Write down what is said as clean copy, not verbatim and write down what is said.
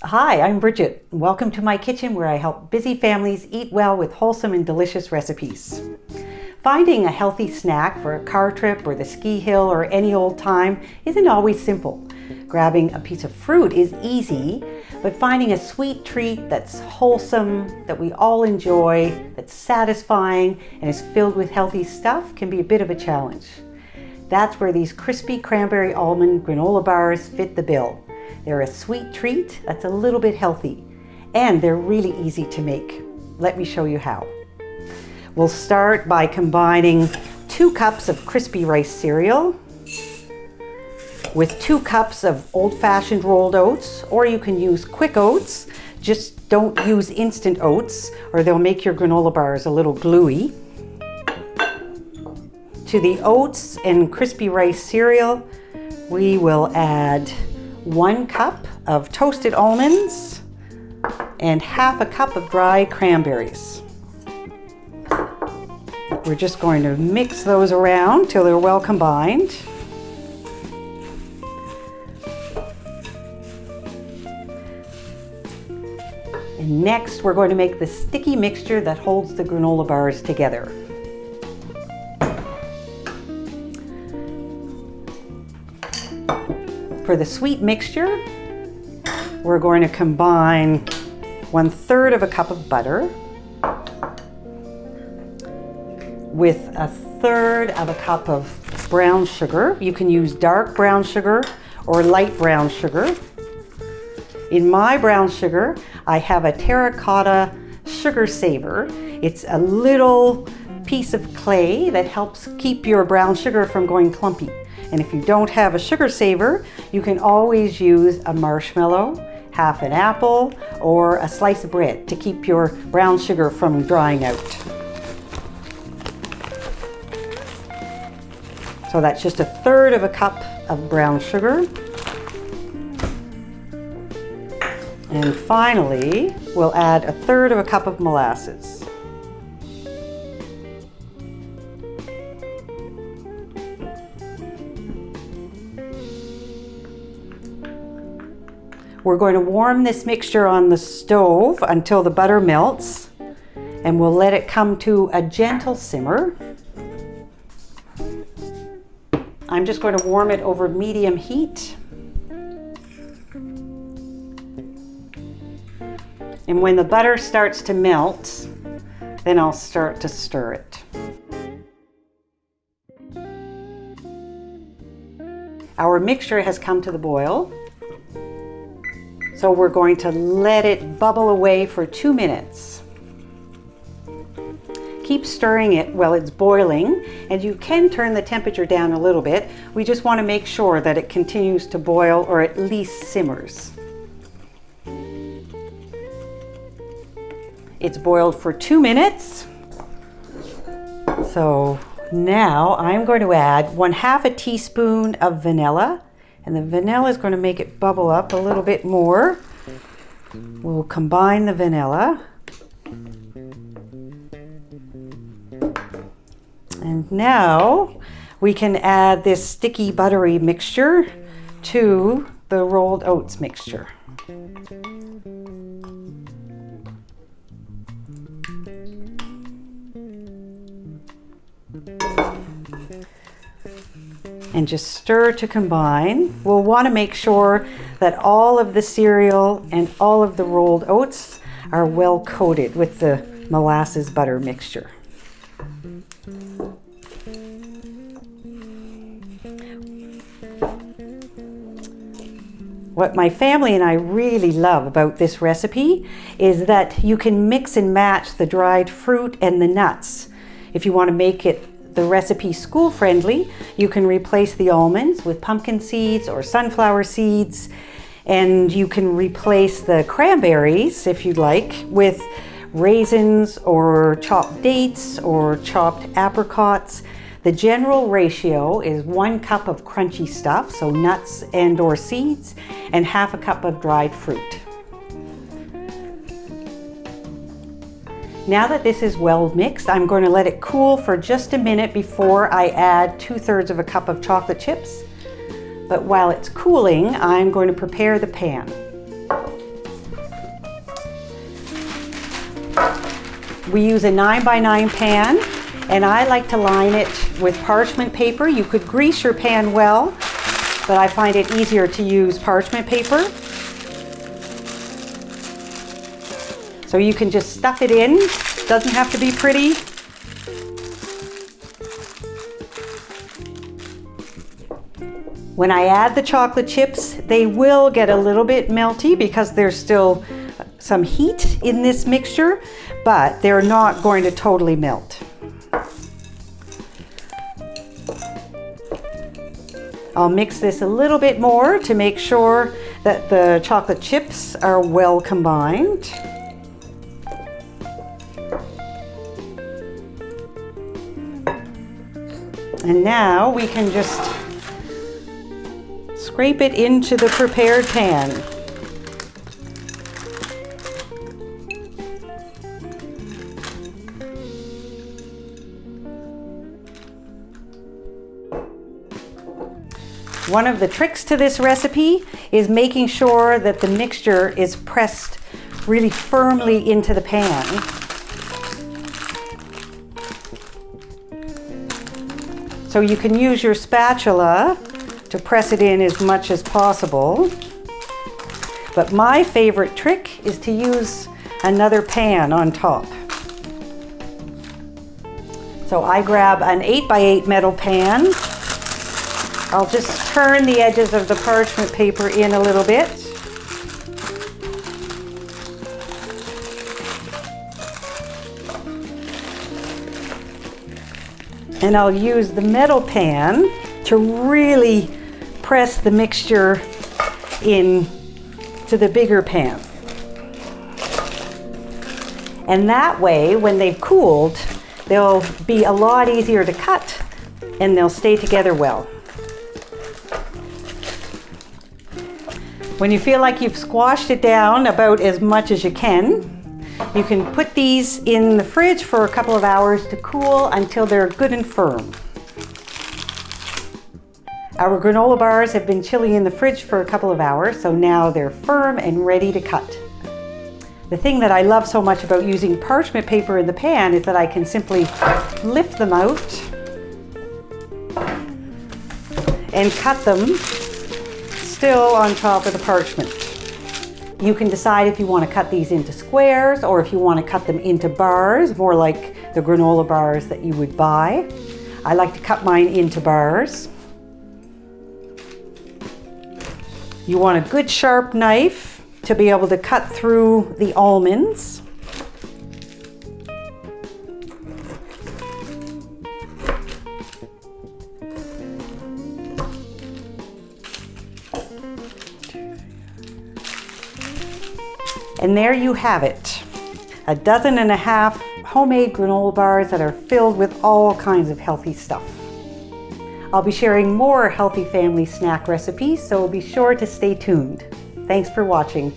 Hi, I'm Bridget. Welcome to my kitchen where I help busy families eat well with wholesome and delicious recipes. Finding a healthy snack for a car trip or the ski hill or any old time isn't always simple. Grabbing a piece of fruit is easy, but finding a sweet treat that's wholesome, that we all enjoy, that's satisfying, and is filled with healthy stuff can be a bit of a challenge. That's where these crispy cranberry almond granola bars fit the bill. They're a sweet treat that's a little bit healthy, and they're really easy to make. Let me show you how. We'll start by combining 2 cups of crispy rice cereal with 2 cups of old-fashioned rolled oats, or you can use quick oats. Just don't use instant oats or they'll make your granola bars a little gluey. To the oats and crispy rice cereal, we will add 1 cup of toasted almonds and half a cup of dry cranberries. We're just going to mix those around till they're well combined. And next, we're going to make the sticky mixture that holds the granola bars together. For the sweet mixture, we're going to combine 1/3 of a cup of butter with 1/3 of a cup of brown sugar. You can use dark brown sugar or light brown sugar. In my brown sugar, I have a terracotta sugar saver. It's a little piece of clay that helps keep your brown sugar from going clumpy. And if you don't have a sugar saver, you can always use a marshmallow, half an apple, or a slice of bread to keep your brown sugar from drying out. So that's just 1/3 of a cup of brown sugar. And finally, we'll add 1/3 of a cup of molasses. We're going to warm this mixture on the stove until the butter melts, and we'll let it come to a gentle simmer. I'm just going to warm it over medium heat. And when the butter starts to melt, then I'll start to stir it. Our mixture has come to the boil. So we're going to let it bubble away for 2 minutes. Keep stirring it while it's boiling, and you can turn the temperature down a little bit. We just want to make sure that it continues to boil or at least simmers. It's boiled for 2 minutes. So now I'm going to add 1/2 teaspoon of vanilla. And the vanilla is going to make it bubble up a little bit more. We'll combine the vanilla. And now we can add this sticky buttery mixture to the rolled oats mixture. And just stir to combine. We'll want to make sure that all of the cereal and all of the rolled oats are well coated with the molasses butter mixture. What my family and I really love about this recipe is that you can mix and match the dried fruit and the nuts. If you want to make the recipe school friendly, you can replace the almonds with pumpkin seeds or sunflower seeds, and you can replace the cranberries, if you'd like, with raisins or chopped dates or chopped apricots. The general ratio is 1 cup of crunchy stuff, so nuts and or seeds, and half a cup of dried fruit. Now that this is well mixed, I'm going to let it cool for just a minute before I add 2/3 of a cup of chocolate chips. But while it's cooling, I'm going to prepare the pan. We use a 9x9 pan, and I like to line it with parchment paper. You could grease your pan well, but I find it easier to use parchment paper. So you can just stuff it in. Doesn't have to be pretty. When I add the chocolate chips, they will get a little bit melty because there's still some heat in this mixture, but they're not going to totally melt. I'll mix this a little bit more to make sure that the chocolate chips are well combined. And now we can just scrape it into the prepared pan. One of the tricks to this recipe is making sure that the mixture is pressed really firmly into the pan. So you can use your spatula to press it in as much as possible. But my favorite trick is to use another pan on top. So I grab an 8x8 metal pan. I'll just turn the edges of the parchment paper in a little bit. And I'll use the metal pan to really press the mixture in to the bigger pan. And that way, when they've cooled, they'll be a lot easier to cut and they'll stay together well. When you feel like you've squashed it down about as much as you can put these in the fridge for a couple of hours to cool until they're good and firm. Our granola bars have been chilling in the fridge for a couple of hours, so now they're firm and ready to cut. The thing that I love so much about using parchment paper in the pan is that I can simply lift them out and cut them still on top of the parchment. You can decide if you want to cut these into squares or if you want to cut them into bars, more like the granola bars that you would buy. I like to cut mine into bars. You want a good sharp knife to be able to cut through the almonds. And there you have it, 1.5 dozen homemade granola bars that are filled with all kinds of healthy stuff. I'll be sharing more healthy family snack recipes, so be sure to stay tuned. Thanks for watching.